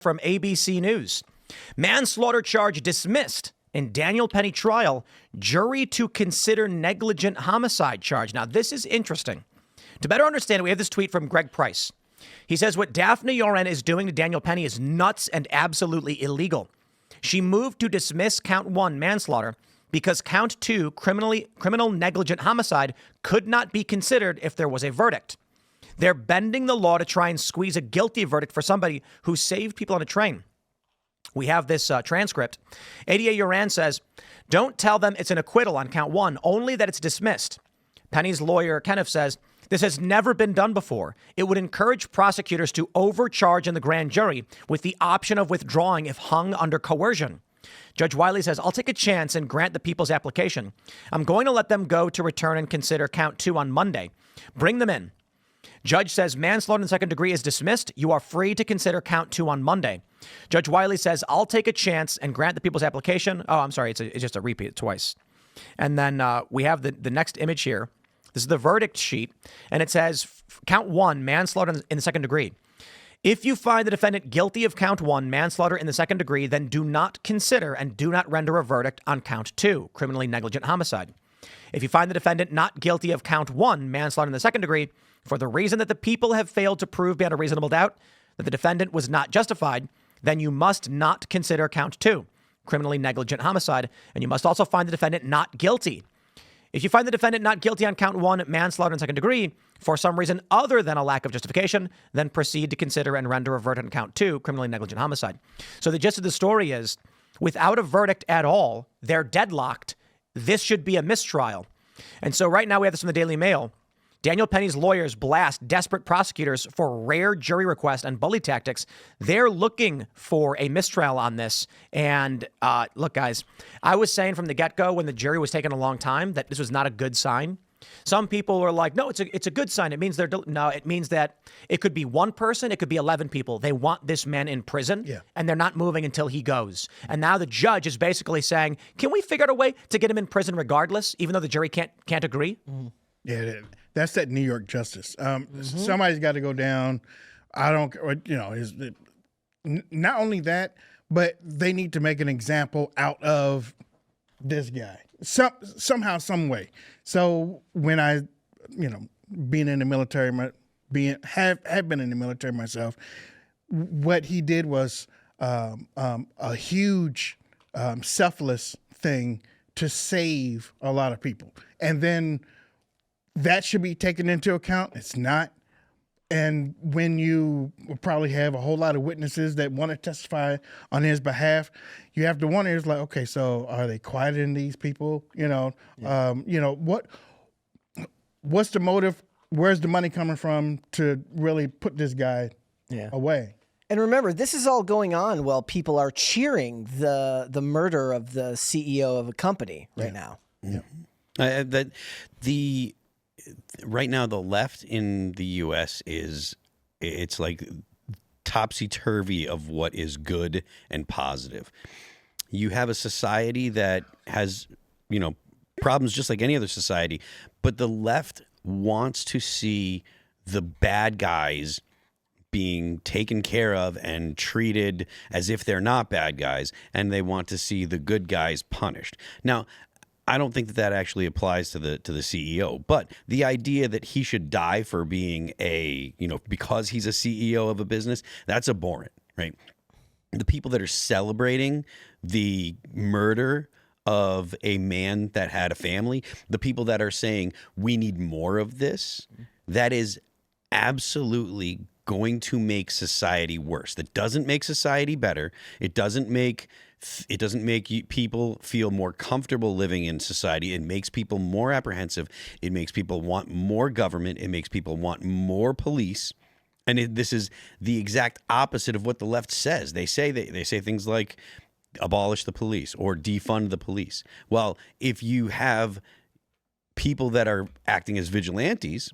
from ABC News. Manslaughter charge dismissed in Daniel Penny trial. Jury to consider negligent homicide charge. Now, this is interesting. To better understand it, we have this tweet from Greg Price. He says what Daphne Yoren is doing to Daniel Penny is nuts and absolutely illegal. She moved to dismiss count 1, manslaughter, because count 2, criminal negligent homicide, could not be considered if there was a verdict. They're bending the law to try and squeeze a guilty verdict for somebody who saved people on a train. We have this transcript. ADA Yoran says, don't tell them it's an acquittal on count 1, only that it's dismissed. Penny's lawyer, Kenneth, says, this has never been done before. It would encourage prosecutors to overcharge in the grand jury with the option of withdrawing if hung under coercion. Judge Wiley says, I'll take a chance and grant the people's application. I'm going to let them go to return and consider count 2 on Monday. Bring them in. Judge says manslaughter in the second degree is dismissed. You are free to consider count 2 on Monday. Judge Wiley says, I'll take a chance and grant the people's application. Oh, I'm sorry. It's just a repeat twice. And then we have the next image here. This is the verdict sheet. And it says count 1, manslaughter in the second degree. If you find the defendant guilty of count 1, manslaughter in the second degree, then do not consider and do not render a verdict on count 2, criminally negligent homicide. If you find the defendant not guilty of count 1, manslaughter in the second degree, for the reason that the people have failed to prove beyond a reasonable doubt that the defendant was not justified, then you must not consider count 2, criminally negligent homicide, and you must also find the defendant not guilty. If you find the defendant not guilty on count 1, manslaughter in second degree, for some reason other than a lack of justification, then proceed to consider and render a verdict on count 2, criminally negligent homicide. So the gist of the story is, without a verdict at all, they're deadlocked. This should be a mistrial. And so right now we have this from the Daily Mail. Daniel Penny's lawyers blast desperate prosecutors for rare jury requests and bully tactics. They're looking for a mistrial on this. And look, guys, I was saying from the get-go when the jury was taking a long time that this was not a good sign. Some people were like, no, it's a good sign. It means no, it means that it could be one person. It could be 11 people. They want this man in prison and they're not moving until he goes. And now the judge is basically saying, can we figure out a way to get him in prison regardless, even though the jury can't agree? Mm-hmm. Yeah, that's that New York justice. Somebody's got to go down. I don't, not only that, but they need to make an example out of this guy somehow, some way. So when I, being in the military, have been in the military myself, what he did was a huge selfless thing to save a lot of people, and then that should be taken into account. It's not. And when you probably have a whole lot of witnesses that want to testify on his behalf, you have to wonder, it's like, okay, so are they quieting these people? What's the motive? Where's the money coming from to really put this guy away? And remember, this is all going on while people are cheering the murder of the CEO of a company right now. Yeah. Right now, the left in the U.S. it's like topsy-turvy of what is good and positive. You have a society that has, problems just like any other society, but the left wants to see the bad guys being taken care of and treated as if they're not bad guys, and they want to see the good guys punished. Now, I don't think that actually applies to the CEO, but the idea that he should die for being because he's a CEO of a business, that's abhorrent, right? The people that are celebrating the murder of a man that had a family, the people that are saying we need more of this, that is absolutely going to make society worse. That doesn't make society better. It doesn't make people feel more comfortable living in society. It makes people more apprehensive. It makes people want more government. It makes people want more police. And this is the exact opposite of what the left says. They say things like abolish the police or defund the police. Well, if you have people that are acting as vigilantes,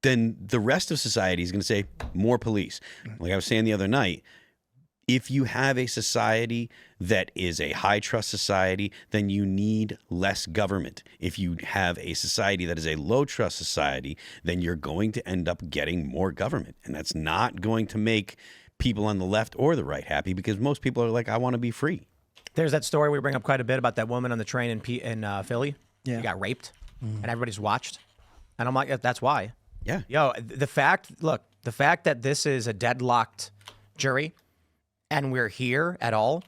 then the rest of society is going to say more police. Like I was saying the other night, if you have a society that is a high trust society, then you need less government. If you have a society that is a low trust society, then you're going to end up getting more government. And that's not going to make people on the left or the right happy, because most people are like, I want to be free. There's that story we bring up quite a bit about that woman on the train in Philly. Yeah. She got raped, and everybody's watched. And I'm like, that's why. Yeah. Yo, the fact that this is a deadlocked jury and we're here at all,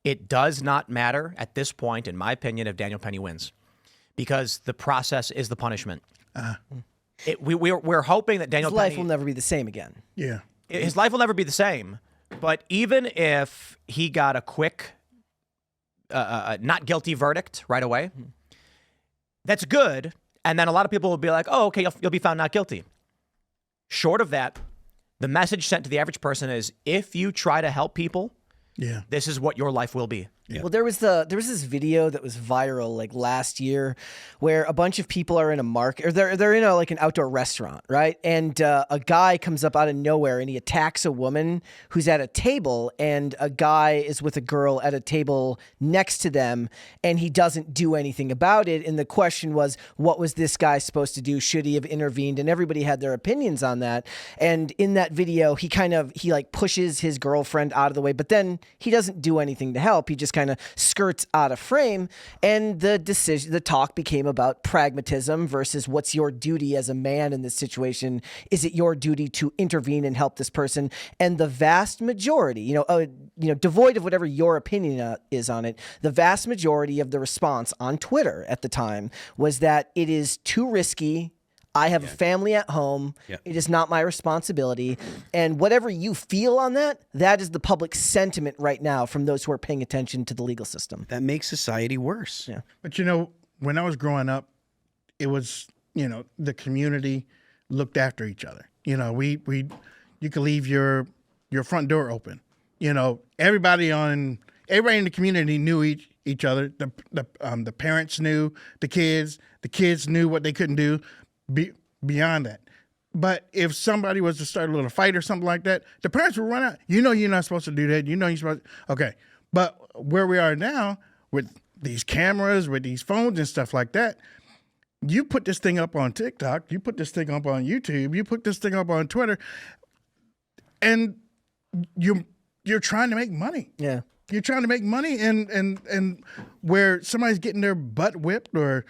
it does not matter at this point, in my opinion, if Daniel Penny wins, because the process is the punishment. We're hoping that Daniel His life Penny, will never be the same again. Yeah. his life will never be the same. But even if he got a quick, not guilty verdict right away, that's good. And then a lot of people will be like, oh, okay, you'll be found not guilty. Short of that, the message sent to the average person is, if you try to help people, Yeah. this is what your life will be. Yeah. Well, there was this video that was viral like last year, where a bunch of people are in a market, or they're in like an outdoor restaurant, right? And a guy comes up out of nowhere and he attacks a woman who's at a table, and a guy is with a girl at a table next to them, and he doesn't do anything about it. And the question was, what was this guy supposed to do? Should he have intervened? And everybody had their opinions on that. And in that video, he like pushes his girlfriend out of the way, but then he doesn't do anything to help. He just kind of skirts out of frame, and the talk became about pragmatism versus what's your duty as a man in this situation. Is it your duty to intervene and help this person? And the vast majority, devoid of whatever your opinion is on it, the vast majority of the response on Twitter at the time was that it is too risky. I have a family at home. Yeah. It is not my responsibility. And whatever you feel on that, that is the public sentiment right now from those who are paying attention to the legal system. That makes society worse. Yeah. But when I was growing up, it was, the community looked after each other. You could leave your front door open. Everybody in the community knew each other. The parents knew the kids knew what they couldn't do. Beyond that. But if somebody was to start a little fight or something like that, the parents would run out. You're not supposed to do that. You're supposed to. Okay. But where we are now with these cameras, with these phones and stuff like that, you put this thing up on TikTok, you put this thing up on YouTube, you put this thing up on Twitter, and you're trying to make money. Yeah. You're trying to make money, and where somebody's getting their butt whipped or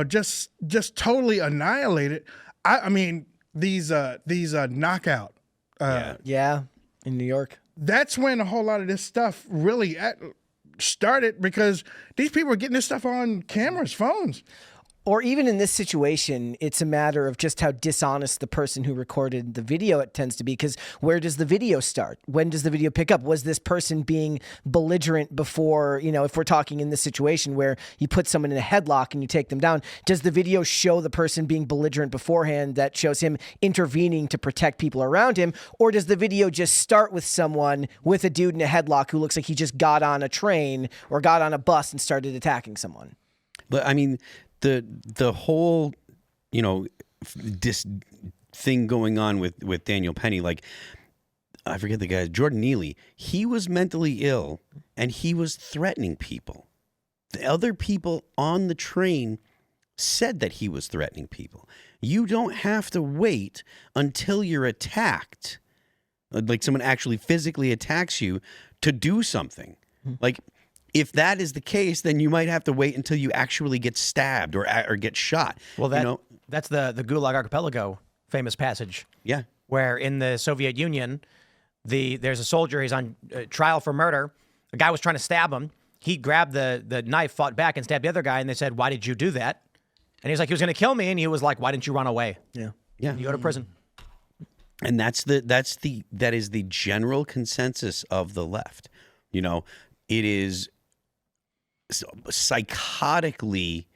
just totally annihilated. I mean these knockout. Yeah. In New York. That's when a whole lot of this stuff really started, because these people are getting this stuff on cameras, phones. Or even in this situation, it's a matter of just how dishonest the person who recorded the video it tends to be. Because where does the video start? When does the video pick up? Was this person being belligerent before, if we're talking in this situation where you put someone in a headlock and you take them down, does the video show the person being belligerent beforehand that shows him intervening to protect people around him? Or does the video just start with someone with a dude in a headlock who looks like he just got on a train or got on a bus and started attacking someone? But I mean, the whole, this thing going on with Daniel Penny, like, I forget the guy, Jordan Neely, he was mentally ill and he was threatening people. The other people on the train said that he was threatening people. You don't have to wait until you're attacked, like someone actually physically attacks you, to do something. Like, if that is the case, then you might have to wait until you actually get stabbed or get shot. Well, that's the Gulag Archipelago famous passage. Yeah. Where in the Soviet Union, there's a soldier, he's on trial for murder. A guy was trying to stab him. He grabbed the knife, fought back, and stabbed the other guy, and they said, why did you do that? And he was like, he was going to kill me, and he was like, why didn't you run away? Yeah. Yeah. You go to prison. And that is the general consensus of the left. It is psychotically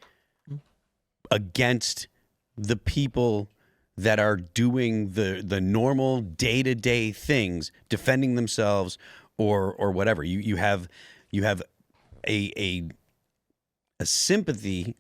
against the people that are doing the normal day-to-day things, defending themselves or whatever. You have a sympathy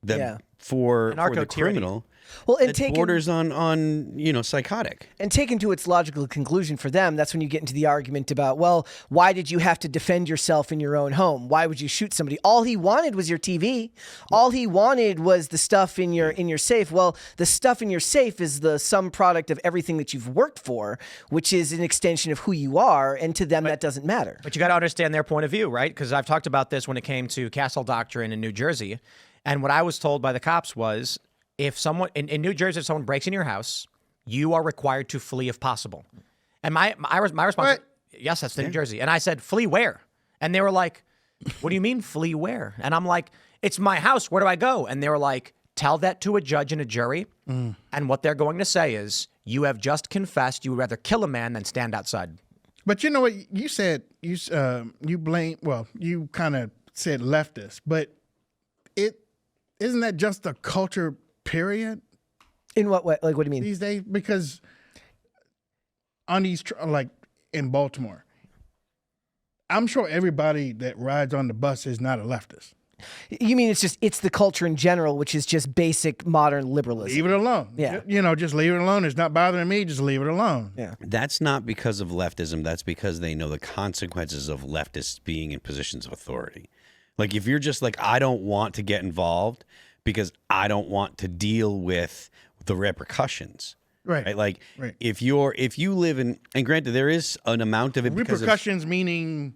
that for the criminal. Well, and that borders on psychotic. And taken to its logical conclusion for them, that's when you get into the argument about, well, why did you have to defend yourself in your own home? Why would you shoot somebody? All he wanted was your TV. All he wanted was the stuff in your safe. Well, the stuff in your safe is the sum product of everything that you've worked for, which is an extension of who you are, and to them that doesn't matter. But you got to understand their point of view, right? Because I've talked about this when it came to castle doctrine in New Jersey, and what I was told by the cops was, if someone in New Jersey, if someone breaks in your house, you are required to flee if possible. And my response, What? yes, that's New Jersey. And I said, flee where? And they were like, what do you mean flee where? And I'm like, it's my house. Where do I go? And they were like, tell that to a judge and a jury. And what they're going to say is, you have just confessed you would rather kill a man than stand outside. But you know what you said? You blame. Well, you kind of said leftist, but isn't that just a culture? Period. In what way? Like, what do you mean? These days, because on these like in Baltimore, I'm sure everybody that rides on the bus is not a leftist. You mean it's the culture in general, which is just basic modern liberalism. Leave it alone. Yeah. Just leave it alone. It's not bothering me. Just leave it alone. Yeah. That's not because of leftism. That's because they know the consequences of leftists being in positions of authority. Like, if you're just like, I don't want to get involved because I don't want to deal with the repercussions. Right. Like, Right. if you live in, and granted, there is an amount of it because Repercussions meaning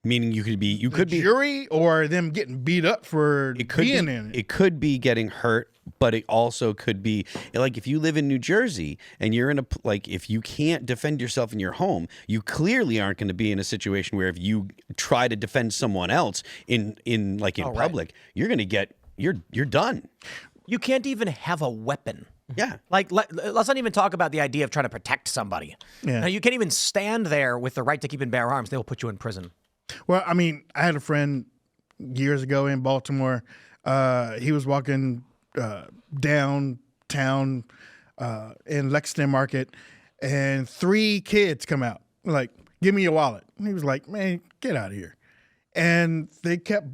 you could be jury or them getting beat up for being in it. It could be getting hurt, but it also could be like, if you live in New Jersey and you're in if you can't defend yourself in your home, you clearly aren't going to be in a situation where if you try to defend someone else in public, you're going to get you're done. You can't even have a weapon. Yeah. Like, let's not even talk about the idea of trying to protect somebody. Yeah. Now, you can't even stand there with the right to keep and bear arms. They will put you in prison. Well, I mean, I had a friend years ago in Baltimore. He was walking downtown in Lexington Market, and 3 kids come out, like, give me your wallet. And he was like, man, get out of here. And they kept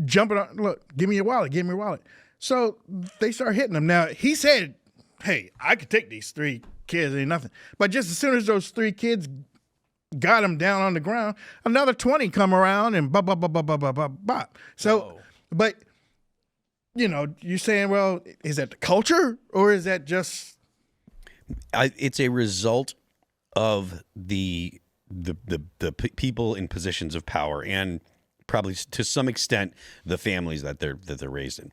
jumping on, look, give me your wallet, give me your wallet. So they start hitting him. Now, he said, hey, I could take these 3 kids, ain't nothing. But just as soon as those 3 kids got him down on the ground, another 20 come around and bop, bop, bop, bop, bop, bop, bop. So, but, you're saying, well, is that the culture or is that just... It's a result of the people in positions of power and probably to some extent the families that they're raised in.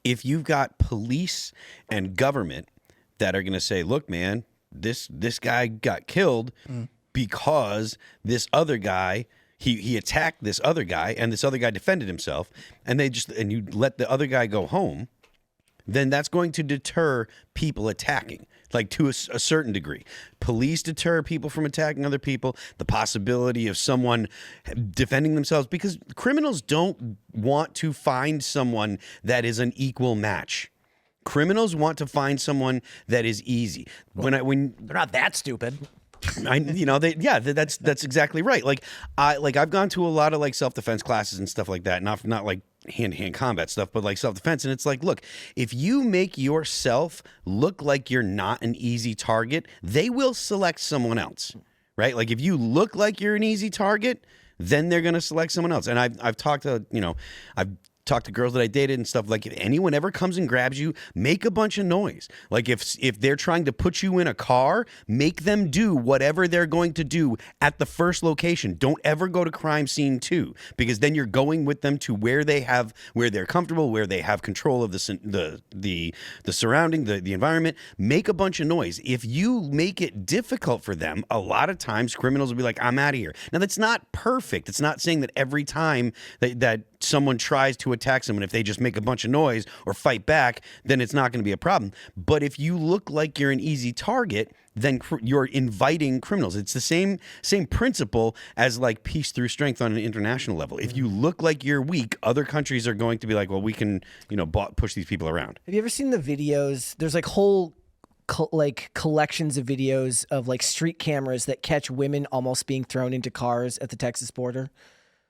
If you've got police and government that are going to say, look, man, this guy got killed because this other guy, he attacked this other guy and this other guy defended himself, and you let the other guy go home, then that's going to deter people attacking, like to a certain degree. Police deter people from attacking other people, the possibility of someone defending themselves, because criminals don't want to find someone that is an equal match. Criminals want to find someone that is easy. When They're not that stupid. That's exactly right. I've gone to a lot of like self-defense classes and stuff like that, not like hand-to-hand combat stuff, but like self-defense. And it's like, look, if you make yourself look like you're not an easy target, they will select someone else, right? Like, if you look like you're an easy target, then they're going to select someone else. And I've talked to girls that I dated and stuff. Like, if anyone ever comes and grabs you, make a bunch of noise. Like, if they're trying to put you in a car, make them do whatever they're going to do at the first location. Don't ever go to crime scene 2, because then you're going with them to where they're comfortable, where they have control of the surrounding, the environment. Make a bunch of noise. If you make it difficult for them, a lot of times criminals will be like, I'm out of here. Now, that's not perfect. It's not saying that every time that someone tries to attack someone, if they just make a bunch of noise or fight back, then it's not going to be a problem. But if you look like you're an easy target, then you're inviting criminals. It's the same principle as like peace through strength on an international level. If you look like you're weak, other countries are going to be like, well, we can, push these people around. Have you ever seen the videos? There's like whole collections of videos of like street cameras that catch women almost being thrown into cars at the Texas border.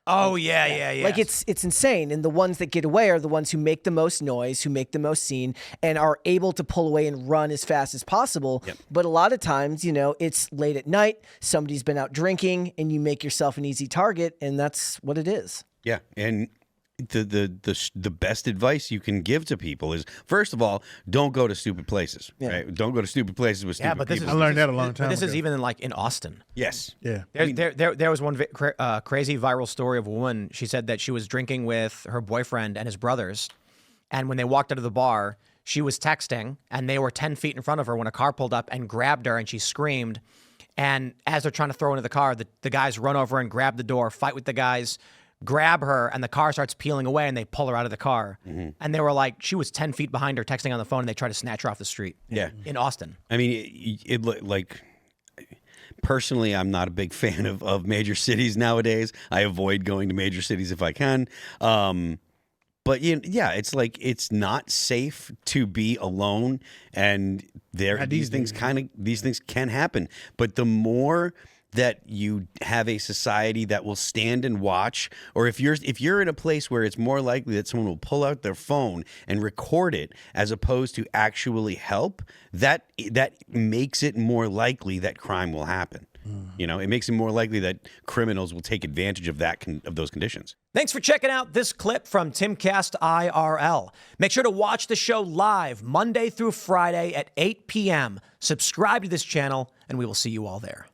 Oh, yeah. Like it's insane. And the ones that get away are the ones who make the most noise, who make the most scene, and are able to pull away and run as fast as possible. Yep. But a lot of times, you know, it's late at night, somebody's been out drinking, and you make yourself an easy target, and that's what it is. Yeah, and the best advice you can give to people is, first of all, don't go to stupid places. Right? Don't go to stupid places with stupid but this people. I learned that a long time This ago. is even like in Austin. Yes. Yeah. There was one crazy viral story of a woman. She said that she was drinking with her boyfriend and his brothers, and when they walked out of the bar, she was texting, and they were 10 feet in front of her when a car pulled up and grabbed her, and she screamed. And as they're trying to throw her into the car, the guys run over and grab the door, fight with the guys, grab her, and the car starts peeling away, and they pull her out of the car. And they were like, she was 10 feet behind her texting on the phone, and they tried to snatch her off the street. Yeah. In Austin. I mean, it like, personally, I'm not a big fan of major cities nowadays. I avoid going to major cities if I can. But yeah, it's like it's not safe to be alone, and these things can happen. But the more that you have a society that will stand and watch, or if you're in a place where it's more likely that someone will pull out their phone and record it as opposed to actually help, that makes it more likely that crime will happen. You know, it makes it more likely that criminals will take advantage of those conditions. Thanks for checking out this clip from Timcast IRL. Make sure to watch the show live Monday through Friday at 8 p.m. Subscribe to this channel, and we will see you all there.